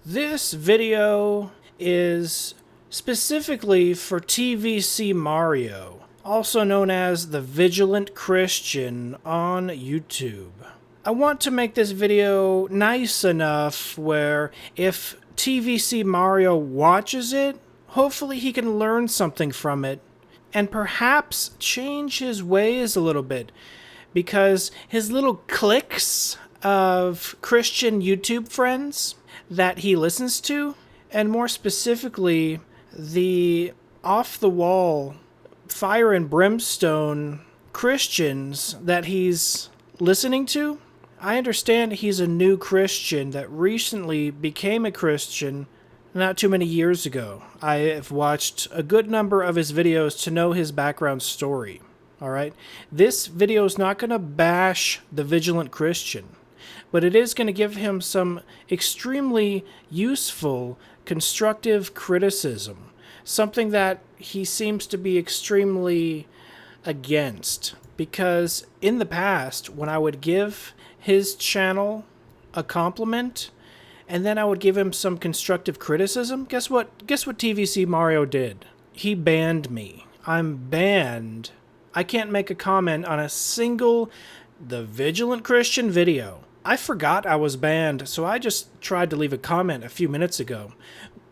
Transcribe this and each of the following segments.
This video is specifically for TVC Mario, also known as the Vigilant Christian on YouTube. I want to make this video nice enough where if TVC Mario watches it, hopefully he can learn something from it and perhaps change his ways a little bit, because his little cliques of Christian YouTube friends that he listens to, and more specifically, the off-the-wall fire and brimstone Christians that he's listening to. I understand he's a new Christian that recently became a Christian not too many years ago. I have watched a good number of his videos to know his background story. Alright? This video is not going to bash the Vigilant Christian, but it is going to give him some extremely useful, constructive criticism. Something that he seems to be extremely against. Because in the past, when I would give his channel a compliment, and then I would give him some constructive criticism, guess what? Guess what TVC Mario did? He banned me. I'm banned. I can't make a comment on a single The Vigilant Christian video. I forgot I was banned, so I just tried to leave a comment a few minutes ago,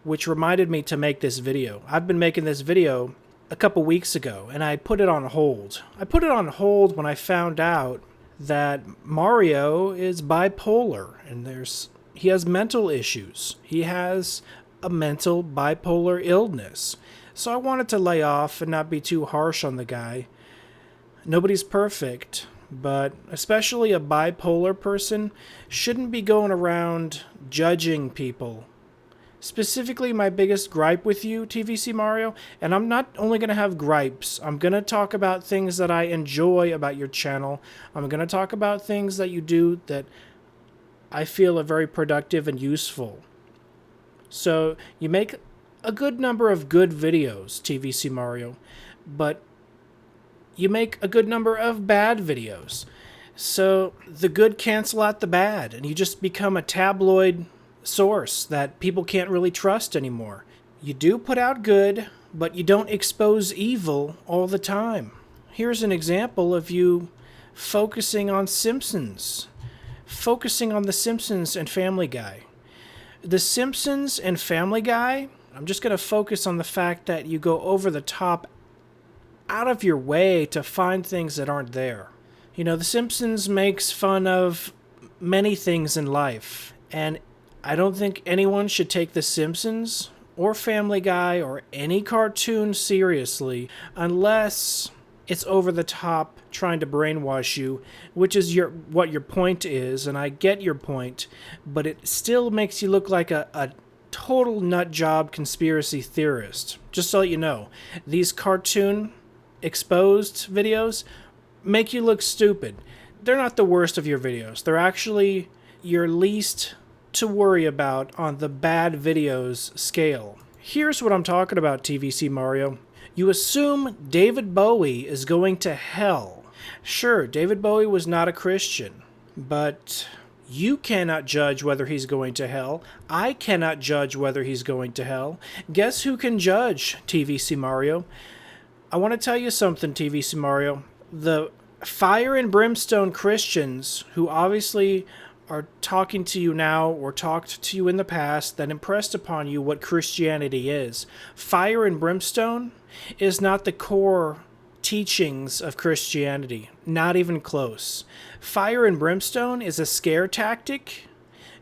which reminded me to make this video. I've been making this video a couple weeks ago, and I put it on hold. I put it on hold when I found out that Mario is bipolar, and he has mental issues. He has a mental bipolar illness. So I wanted to lay off and not be too harsh on the guy. Nobody's perfect, but especially a bipolar person shouldn't be going around judging people. Specifically, my biggest gripe with you, TVC Mario, and I'm not only going to have gripes, I'm going to talk about things that I enjoy about your channel. I'm going to talk about things that you do that I feel are very productive and useful. So, you make a good number of good videos, TVC Mario, but you make a good number of bad videos. So the good cancel out the bad, and you just become a tabloid source that people can't really trust anymore. You do put out good, but you don't expose evil all the time. Here's an example of you focusing on Simpsons. Focusing on The Simpsons and Family Guy. The Simpsons and Family Guy, I'm just going to focus on the fact that you go over the top, out of your way to find things that aren't there. You know, The Simpsons makes fun of many things in life, and I don't think anyone should take The Simpsons or Family Guy or any cartoon seriously unless it's over the top trying to brainwash you, which is what your point is, and I get your point, but it still makes you look like a total nut job conspiracy theorist. Just so you know, these cartoon exposed videos make you look stupid. They're not the worst of your videos. They're actually your least to worry about on the bad videos scale. Here's what I'm talking about, TVC Mario. You assume David Bowie is going to hell. Sure, David Bowie was not a Christian, but you cannot judge whether he's going to hell. I cannot judge whether he's going to hell. Guess who can judge, TVC Mario? I want to tell you something, TVC Mario. The fire and brimstone Christians who obviously are talking to you now or talked to you in the past that impressed upon you what Christianity is. Fire and brimstone is not the core teachings of Christianity. Not even close. Fire and brimstone is a scare tactic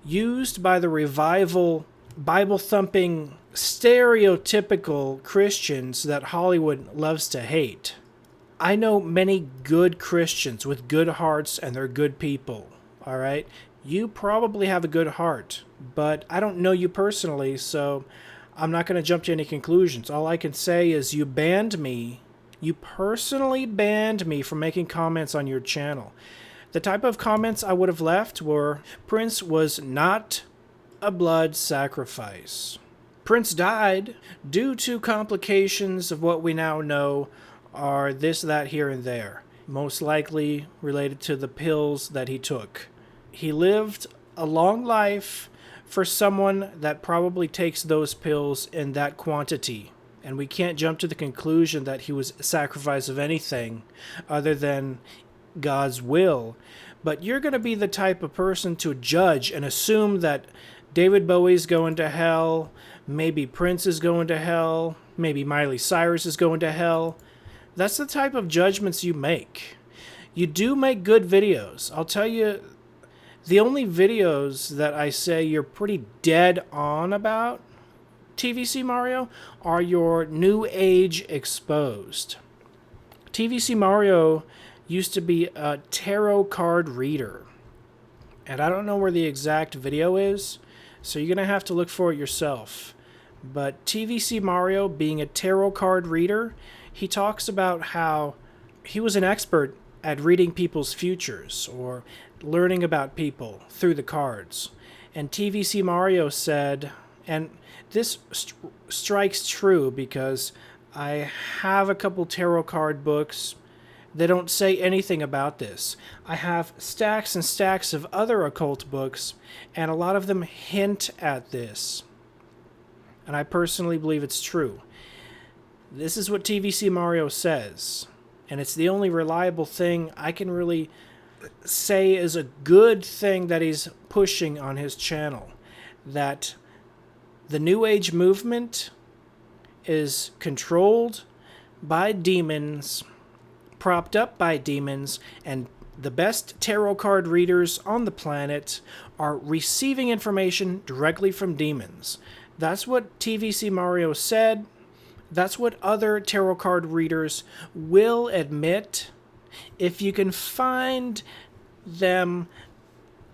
used by the revival, Bible-thumping, stereotypical Christians that Hollywood loves to hate. I know many good Christians with good hearts, and they're good people, all right? You probably have a good heart, but I don't know you personally, so I'm not going to jump to any conclusions. All I can say is you banned me. You personally banned me from making comments on your channel. The type of comments I would have left were, Prince was not a blood sacrifice. Prince died due to complications of what we now know are this, that, here, and there. Most likely related to the pills that he took. He lived a long life for someone that probably takes those pills in that quantity. And we can't jump to the conclusion that he was a sacrifice of anything other than God's will. But you're going to be the type of person to judge and assume that David Bowie's going to hell, maybe Prince is going to hell, maybe Miley Cyrus is going to hell. That's the type of judgments you make. You do make good videos. I'll tell you, the only videos that I say you're pretty dead on about, TVC Mario, are your New Age exposed. TVC Mario used to be a tarot card reader. And I don't know where the exact video is, so you're going to have to look for it yourself. But TVC Mario, being a tarot card reader, he talks about how he was an expert at reading people's futures or learning about people through the cards. And TVC Mario said, and this strikes true because I have a couple tarot card books. They don't say anything about this. I have stacks and stacks of other occult books, and a lot of them hint at this. And I personally believe it's true. This is what TVC Mario says, and it's the only reliable thing I can really say is a good thing that he's pushing on his channel. That the New Age movement is controlled by demons, propped up by demons, and the best tarot card readers on the planet are receiving information directly from demons. That's what TVC Mario said. That's what other tarot card readers will admit if you can find them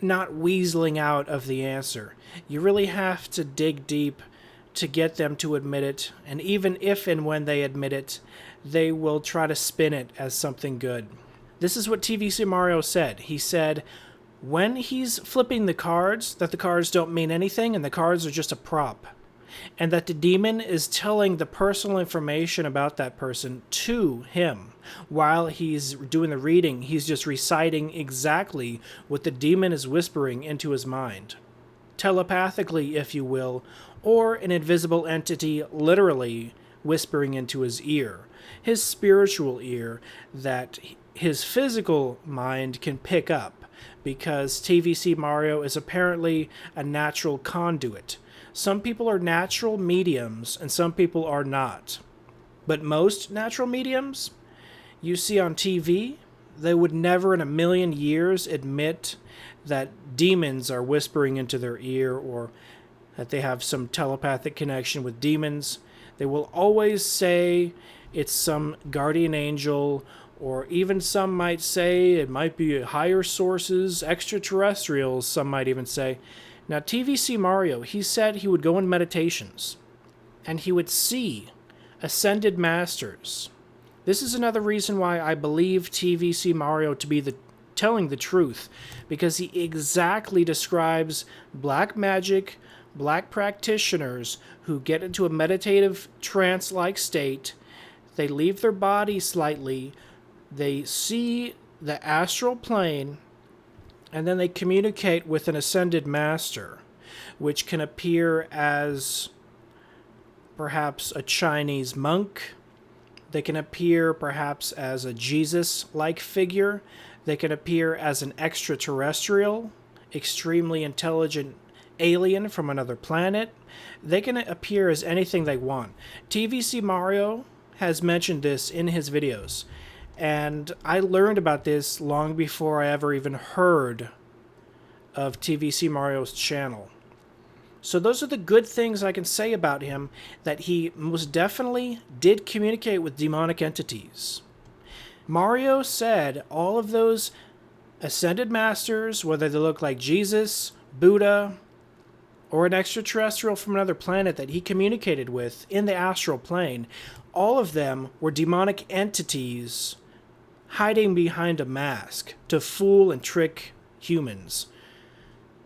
not weaseling out of the answer. You really have to dig deep to get them to admit it, and even if and when they admit it, they will try to spin it as something good. This is what TVC Mario said. He said when he's flipping the cards, that the cards don't mean anything and the cards are just a prop. And that the demon is telling the personal information about that person to him. While he's doing the reading, he's just reciting exactly what the demon is whispering into his mind. Telepathically, if you will, or an invisible entity literally whispering into his ear. His spiritual ear that his physical mind can pick up, because TVC Mario is apparently a natural conduit. Some people are natural mediums and some people are not. But most natural mediums you see on TV, they would never in a million years admit that demons are whispering into their ear or that they have some telepathic connection with demons. They will always say it's some guardian angel, or even some might say it might be higher sources, extraterrestrials, some might even say. Now, TVC Mario, he said he would go in meditations, and he would see ascended masters. This is another reason why I believe TVC Mario to be telling the truth, because he exactly describes black magic, black practitioners who get into a meditative trance-like state. They leave their body slightly, they see the astral plane, and then they communicate with an ascended master, which can appear as perhaps a Chinese monk. They can appear perhaps as a Jesus-like figure. They can appear as an extraterrestrial, extremely intelligent alien from another planet. They can appear as anything they want. TVC Mario has mentioned this in his videos. And I learned about this long before I ever even heard of TVC Mario's channel. So those are the good things I can say about him, that he most definitely did communicate with demonic entities. Mario said all of those ascended masters, whether they look like Jesus, Buddha, or an extraterrestrial from another planet that he communicated with in the astral plane, all of them were demonic entities hiding behind a mask to fool and trick humans.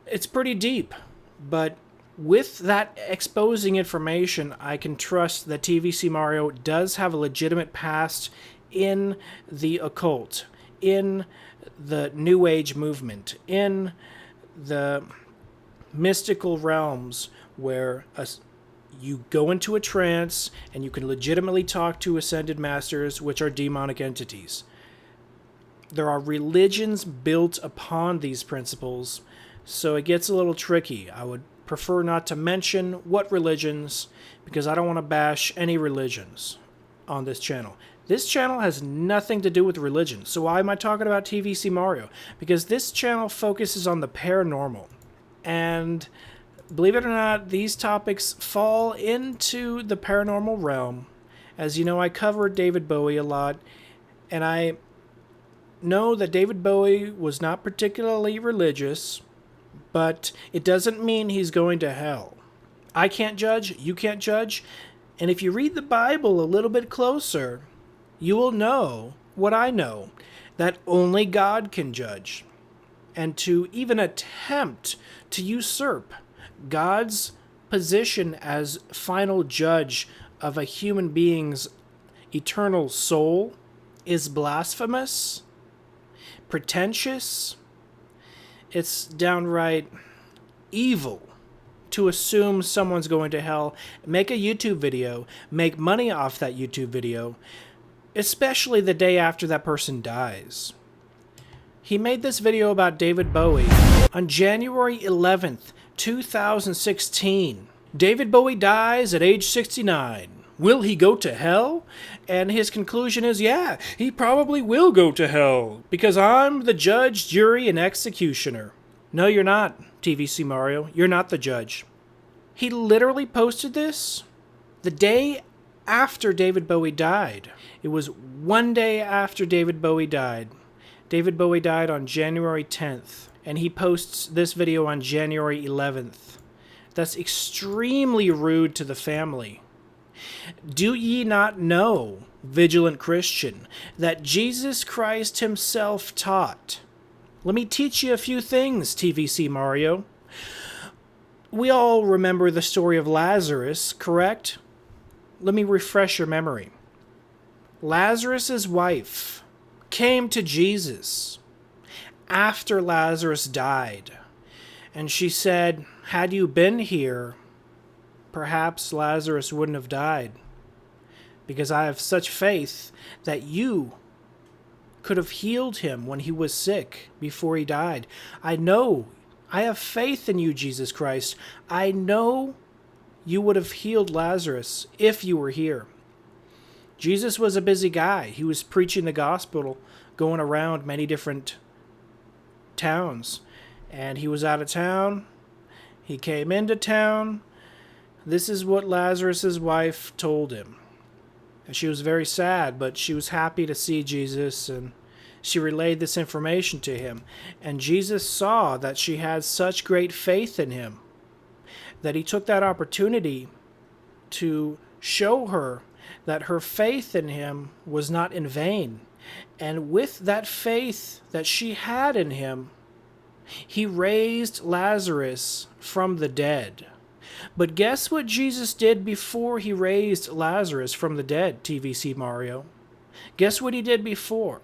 It's pretty deep, but with that exposing information, I can trust that TVC Mario does have a legitimate past in the occult, in the New Age movement, in the mystical realms where you go into a trance and you can legitimately talk to ascended masters, which are demonic entities. There are religions built upon these principles, so it gets a little tricky. I would prefer not to mention what religions, because I don't want to bash any religions on this channel. This channel has nothing to do with religion, so why am I talking about TVC Mario? Because this channel focuses on the paranormal. And believe it or not, these topics fall into the paranormal realm. As you know, I covered David Bowie a lot, and I know that David Bowie was not particularly religious, but it doesn't mean he's going to hell. I can't judge, you can't judge, and if you read the Bible a little bit closer, you will know what I know, that only God can judge. And to even attempt to usurp God's position as final judge of a human being's eternal soul is blasphemous, pretentious. It's downright evil to assume someone's going to hell, make a YouTube video, make money off that YouTube video, especially the day after that person dies. He made this video about David Bowie on January 11th, 2016. David Bowie dies at age 69. Will he go to hell? And his conclusion is, yeah, he probably will go to hell, because I'm the judge, jury, and executioner. No, you're not, TVC Mario. You're not the judge. He literally posted this the day after David Bowie died. It was one day after David Bowie died. David Bowie died on January 10th, and he posts this video on January 11th. That's extremely rude to the family. Do ye not know, vigilant Christian, that Jesus Christ himself taught? Let me teach you a few things, TVC Mario. We all remember the story of Lazarus, correct? Let me refresh your memory. Lazarus' wife came to Jesus after Lazarus died, and she said, had you been here, perhaps Lazarus wouldn't have died, because I have such faith that you could have healed him when he was sick before he died. I have faith in you, Jesus Christ. I know you would have healed Lazarus if you were here. Jesus was a busy guy. He was preaching the gospel, going around many different towns. And he was out of town. He came into town. This is what Lazarus' wife told him. And she was very sad, but she was happy to see Jesus, and she relayed this information to him. And Jesus saw that she had such great faith in him that he took that opportunity to show her that her faith in him was not in vain. And with that faith that she had in him, he raised Lazarus from the dead. But guess what Jesus did before he raised Lazarus from the dead, TVC Mario? Guess what he did before?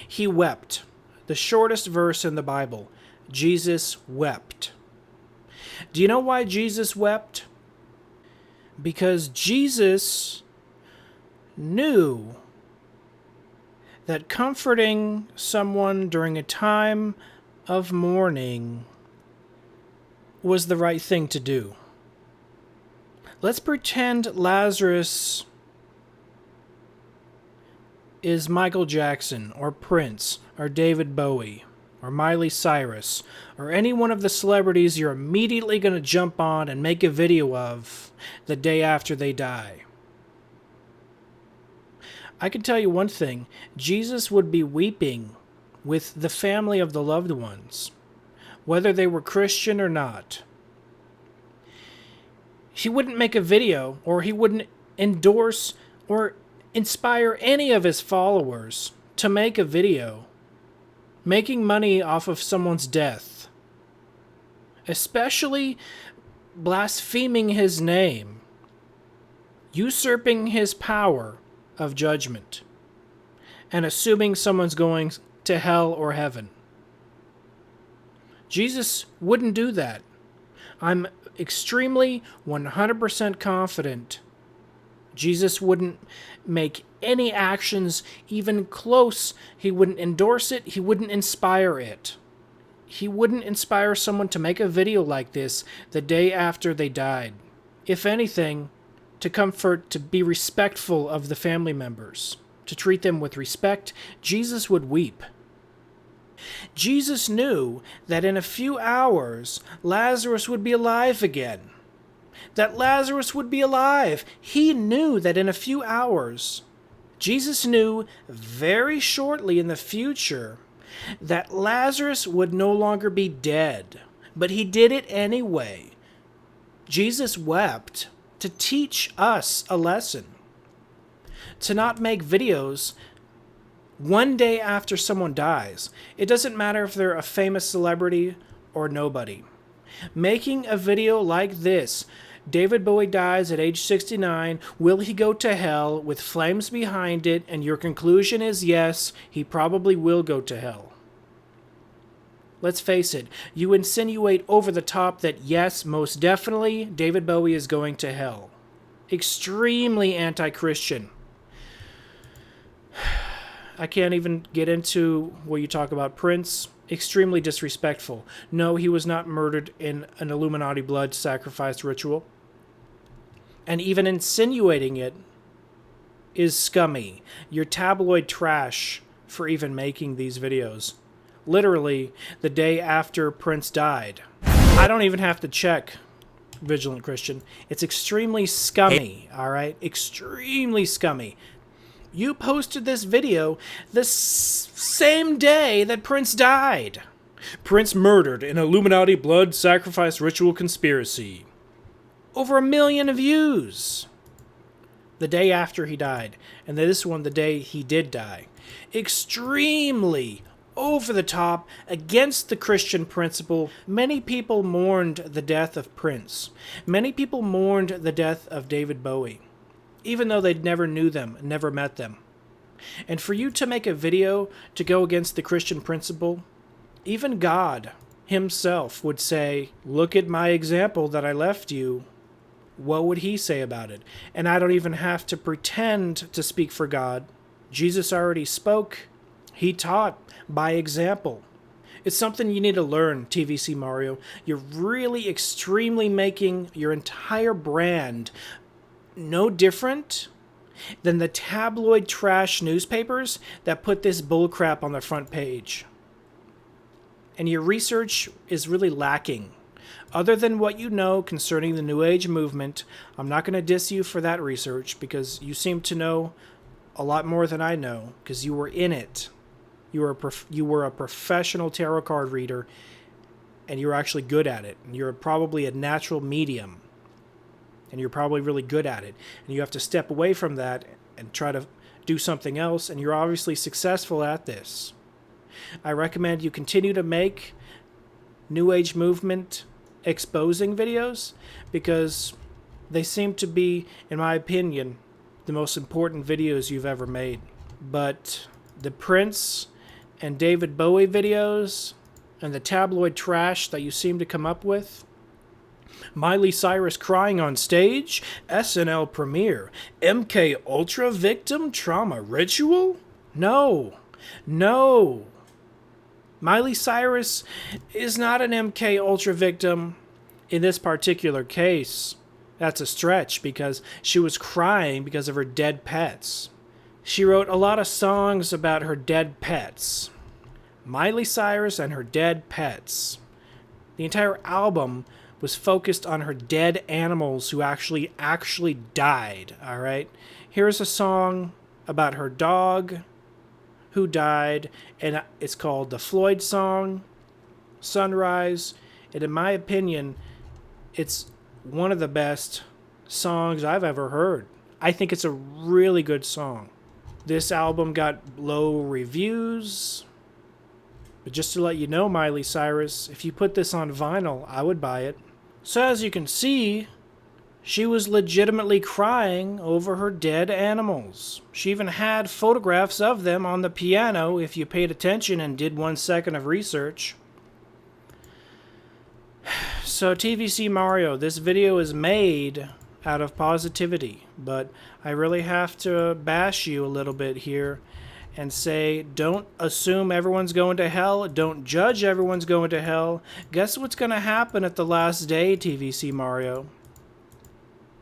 He wept. The shortest verse in the Bible. Jesus wept. Do you know why Jesus wept? Because Jesus knew that comforting someone during a time of mourning was the right thing to do. Let's pretend Lazarus is Michael Jackson or Prince or David Bowie or Miley Cyrus or any one of the celebrities you're immediately going to jump on and make a video of the day after they die. I can tell you one thing, Jesus would be weeping with the family of the loved ones, whether they were Christian or not. He wouldn't make a video, or he wouldn't endorse or inspire any of his followers to make a video making money off of someone's death, especially blaspheming his name, usurping his power of judgment, and assuming someone's going to hell or heaven. Jesus wouldn't do that. I'm extremely 100% confident Jesus wouldn't make any actions even close. He wouldn't endorse it. He wouldn't inspire it. He wouldn't inspire someone to make a video like this the day after they died. If anything, to comfort, to be respectful of the family members, to treat them with respect, Jesus would weep. Jesus knew that in a few hours, Lazarus would be alive again. That Lazarus would be alive. He knew that in a few hours. Jesus knew very shortly in the future that Lazarus would no longer be dead. But he did it anyway. Jesus wept to teach us a lesson. To not make videos one day after someone dies. It doesn't matter if they're a famous celebrity or nobody. Making a video like this, David Bowie dies at age 69, will he go to hell, with flames behind it, and your conclusion is yes, he probably will go to hell. Let's face it, you insinuate over the top that yes, most definitely, David Bowie is going to hell. Extremely anti-Christian. I can't even get into where you talk about Prince. Extremely disrespectful. No, he was not murdered in an Illuminati blood sacrifice ritual. And even insinuating it is scummy. You're tabloid trash for even making these videos. Literally, the day after Prince died. I don't even have to check, Vigilant Christian. It's extremely scummy, alright? Extremely scummy. You posted this video the same day that Prince died. Prince murdered in Illuminati blood sacrifice ritual conspiracy. Over 1 million views. The day after he died. And this one, the day he did die. Extremely over the top, against the Christian principle. Many people mourned the death of Prince. Many people mourned the death of David Bowie, even though they never knew them, never met them. And for you to make a video to go against the Christian principle, even God himself would say, look at my example that I left you. What would he say about it? And I don't even have to pretend to speak for God. Jesus already spoke. He taught by example. It's something you need to learn, TVC Mario. You're really extremely making your entire brand no different than the tabloid trash newspapers that put this bullcrap on the front page. And your research is really lacking. Other than what you know concerning the New Age movement, I'm not going to diss you for that research because you seem to know a lot more than I know because you were in it. You were a professional tarot card reader and you're actually good at it. And you're probably a natural medium. And you're probably really good at it. And you have to step away from that and try to do something else. And you're obviously successful at this. I recommend you continue to make New Age movement exposing videos because they seem to be, in my opinion, the most important videos you've ever made. But the Prince and David Bowie videos and the tabloid trash that you seem to come up with, Miley Cyrus crying on stage, SNL premiere, MK Ultra victim trauma ritual? No. Miley Cyrus is not an MK Ultra victim in this particular case. That's a stretch because she was crying because of her dead pets. She wrote a lot of songs about her dead pets. Miley Cyrus and her dead pets. The entire album was focused on her dead animals who actually died, all right? Here's a song about her dog who died, and it's called the Floyd song, Sunrise. And in my opinion, it's one of the best songs I've ever heard. I think it's a really good song. This album got low reviews. But just to let you know, Miley Cyrus, if you put this on vinyl, I would buy it. So as you can see, she was legitimately crying over her dead animals. She even had photographs of them on the piano if you paid attention and did 1 second of research. So TVC Mario, this video is made out of positivity, but I really have to bash you a little bit here and say, don't assume everyone's going to hell. Don't judge everyone's going to hell. Guess what's going to happen at the last day, TVC Mario?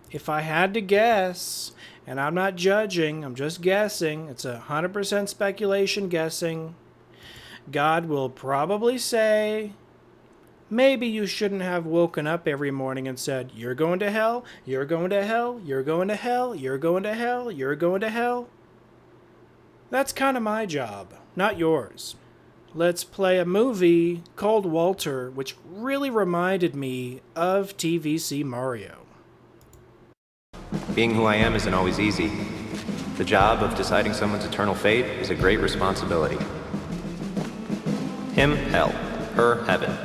If I had to guess, and I'm not judging, I'm just guessing, it's 100% speculation guessing, God will probably say, maybe you shouldn't have woken up every morning and said, you're going to hell, you're going to hell, you're going to hell, you're going to hell, you're going to hell. That's kind of my job, not yours. Let's play a movie called Walter, which really reminded me of TVC Mario. Being who I am isn't always easy. The job of deciding someone's eternal fate is a great responsibility. Him, hell. Her, heaven.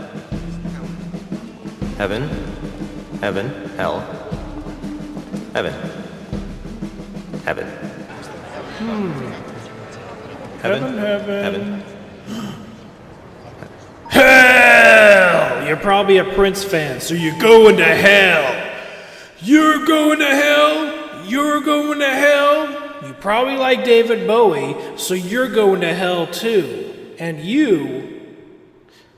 Heaven, heaven, hell. Heaven. Heaven. Heaven, Heaven. Hell! You're probably a Prince fan, so you're going to hell. You're going to hell. You're going to hell. You probably like David Bowie, so you're going to hell too. And you,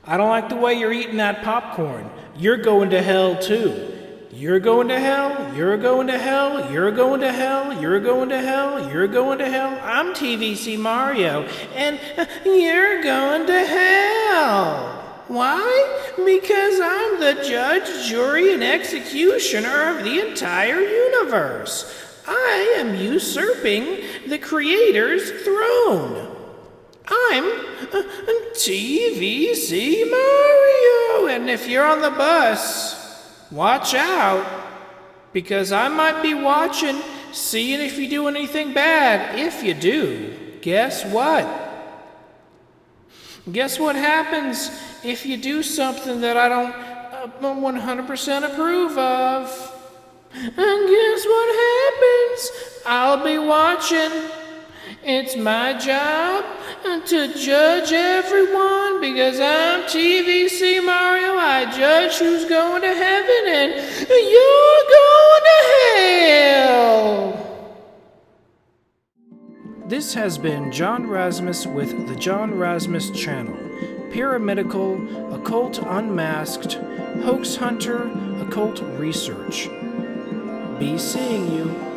I don't like the way you're eating that popcorn. You're going to hell too. You're going to hell, you're going to hell, you're going to hell, you're going to hell, you're going to hell. I'm TVC Mario, and you're going to hell. Why? Because I'm the judge, jury, and executioner of the entire universe. I am usurping the Creator's throne. I'm TVC Mario, and if you're on the bus, watch out, because I might be watching, seeing if you do anything bad. If you do, guess what? Guess what happens if you do something that I don't 100% approve of? And guess what happens? I'll be watching. It's my job to judge everyone because I'm TVC Mario. I judge who's going to heaven and you're going to hell. This has been John Rasmus with the John Rasmus Channel. Pyramidical, occult unmasked, hoax hunter, occult research. Be seeing you.